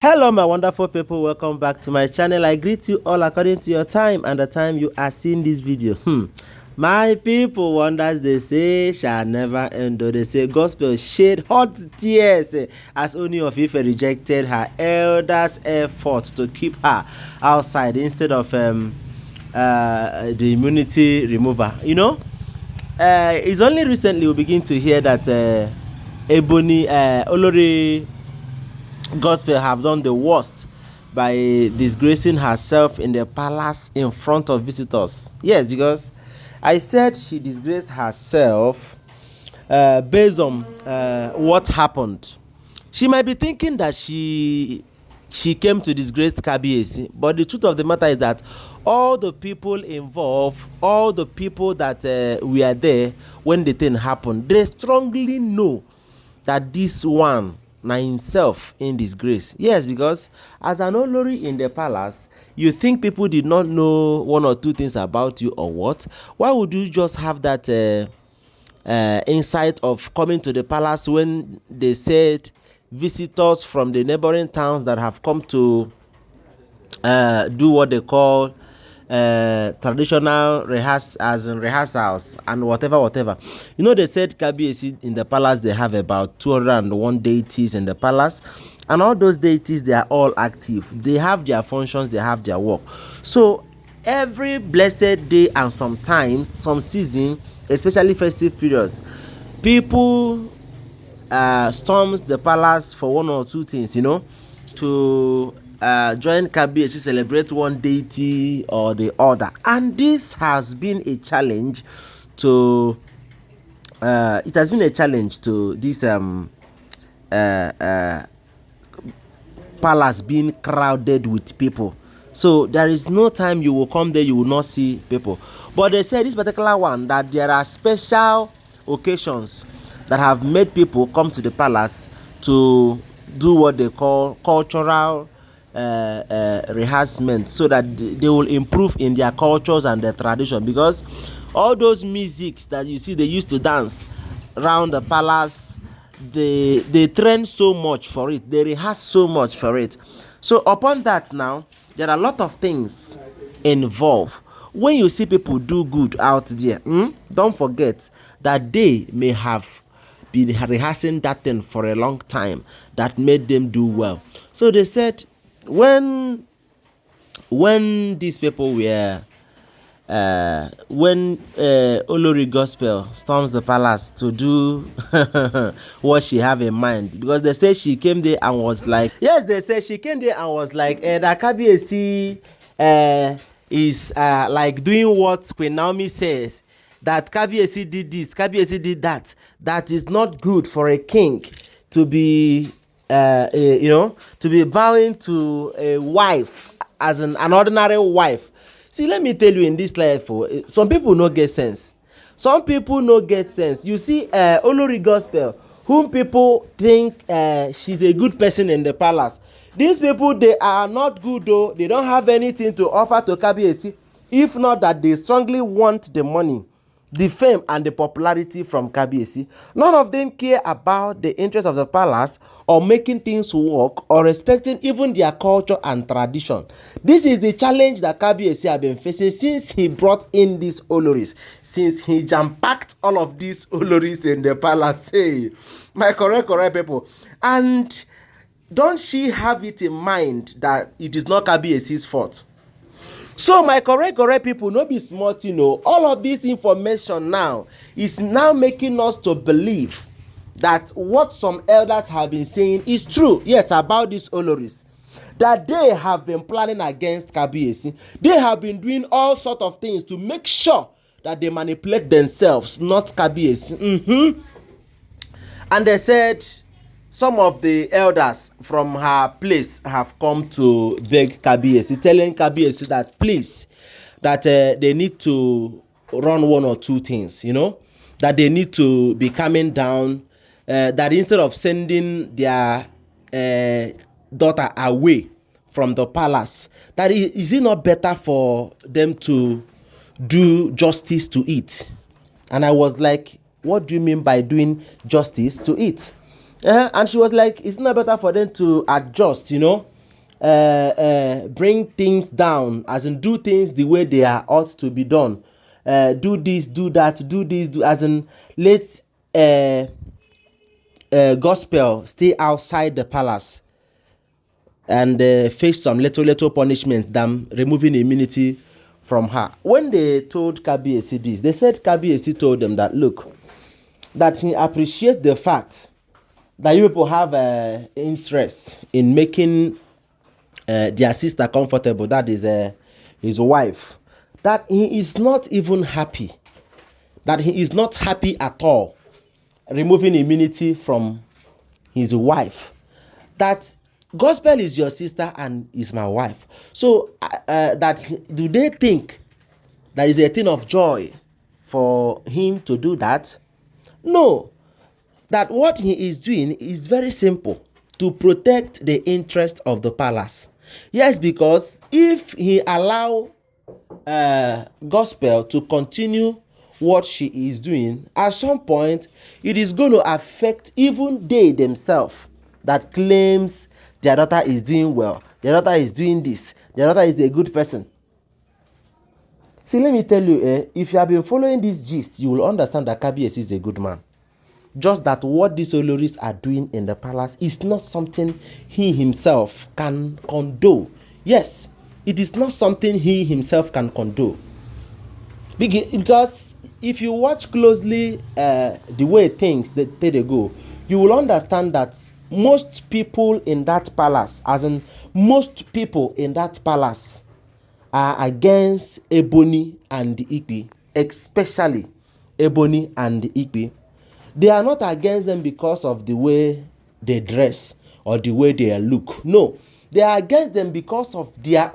Hello my wonderful people, welcome back to my channel. I greet you all according to your time and the time you are seeing this video. My people, wonders they say shall never end, though they say gospel shed hot tears as Ooni of Ife rejected her elders' effort to keep her outside instead of the immunity remover. It's only recently we begin to hear that Olori gospel have done the worst by disgracing herself in the palace in front of visitors. Yes, because I said she disgraced herself based on what happened. She might be thinking that she came to disgrace Kabiyesi, but the truth of the matter is that all the people involved, all the people that were there when the thing happened, they strongly know that this one na himself in disgrace. Yes, because as an olori in the palace, you think people did not know one or two things about you or what? Why would you just have that insight of coming to the palace when they said visitors from the neighboring towns that have come to do what they call traditional rehearsals and whatever. They said Kabiyesi in the palace, they have about 201 deities in the palace, and all those deities, they are all active. They have their functions, they have their work. So every blessed day and sometimes some season, especially festive periods, people storms the palace for one or two things, to join Kabiyesi, celebrate one deity or the other. And this has been a challenge to this palace being crowded with people. So there is no time you will come there you will not see people. But they say this particular one, that there are special occasions that have made people come to the palace to do what they call cultural rehearsement, so that they will improve in their cultures and their tradition. Because all those musics that you see they used to dance around the palace, they train so much for it, they rehearse so much for it. So upon that, now there are a lot of things involved. When you see people do good out there, don't forget that they may have been rehearsing that thing for a long time that made them do well. So they said when these people were when Olori Gospel storms the palace to do what she have in mind, because they say she came there and was like, yes, they say she came there and was like, that Kabiyesi is like doing what Queen Naomi says, that Kabiyesi did this, Kabiyesi did that. That is not good for a king to be to be bowing to a wife as an ordinary wife. See, let me tell you, in this life, some people no get sense. Some people no get sense. You see, Olori Gospel, whom people think she's a good person in the palace. These people, they are not good though. They don't have anything to offer to Kabiyesi, if not that they strongly want the money, the fame and the popularity from Kabiyesi. None of them care about the interest of the palace or making things work or respecting even their culture and tradition. This is the challenge that Kabiyesi have been facing since he brought in these Olories, since he jam-packed all of these Olories in the palace. Hey, my correct people. And don't she have it in mind that it is not Kabiyesi's fault? So my correct people, no be smart, all of this information now is now making us to believe that what some elders have been saying is true. Yes, about these Oloris, that they have been planning against Kabiyesi. They have been doing all sorts of things to make sure that they manipulate themselves, not Kabiyesi. And they said some of the elders from her place have come to beg Kabiyesi, telling Kabiyesi that please, that they need to run one or two things, that they need to be coming down, that instead of sending their daughter away from the palace, that is it not better for them to do justice to it? And I was like, what do you mean by doing justice to it? And she was like, it's not better for them to adjust, bring things down, as in do things the way they are ought to be done. Do this, do that, do this, do as in let gospel stay outside the palace and face some little punishment than removing immunity from her. When they told Kabiyesi this, they said Kabiyesi told them that, look, that he appreciates the fact that you people have interest in making their sister comfortable, that is his wife, that he is not even happy, that he is not happy at all removing immunity from his wife, that gospel is your sister and is my wife. So that do they think that is a thing of joy for him to do that? No, that what he is doing is very simple, to protect the interest of the palace. Yes, because if he allow gospel to continue what she is doing, at some point it is going to affect even they themselves that claims their daughter is doing well, their daughter is doing this, their daughter is a good person. See, let me tell you, if you have been following this gist, you will understand that Kabiyesi is a good man. Just that what these oloris are doing in the palace is not something he himself can condone. Yes, it is not something he himself can condone. Because if you watch closely the way things they go, you will understand that most people in that palace, as in most people in that palace, are against Ebony and Ife, especially Ebony and Ife. They are not against them because of the way they dress or the way they look. No, they are against them because of their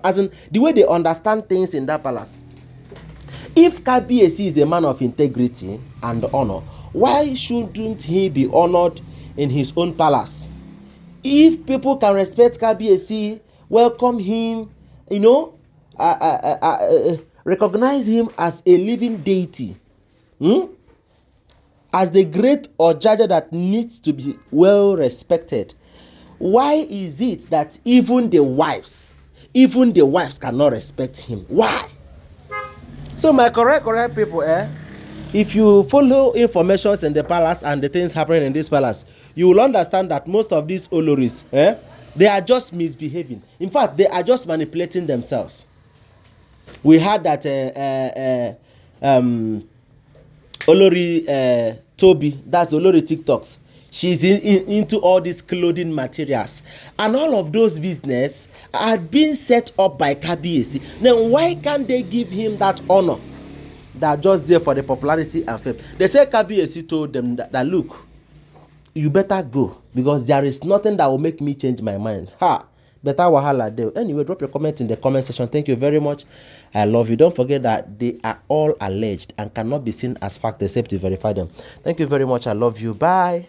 as in the way they understand things in that palace. If Kabiyesi is a man of integrity and honor, why shouldn't he be honored in his own palace? If people can respect Kabiyesi, welcome him, recognize him as a living deity, as the great Ojaja that needs to be well respected, why is it that even the wives cannot respect him? Why? So my correct people, if you follow informations in the palace and the things happening in this palace, you will understand that most of these oloris, they are just misbehaving. In fact, they are just manipulating themselves. We had that olori tobi, that's olori TikToks. She's into all these clothing materials, and all of those business are being set up by Kabiyesi. Then why can't they give him that honor? They are just there for the popularity and fame. They say Kabiyesi told them that look, you better go, because there is nothing that will make me change my mind. Better wahala there. Anyway, drop your comment in the comment section. Thank you very much. I love you. Don't forget that they are all alleged and cannot be seen as fact except to verify them. Thank you very much. I love you. Bye.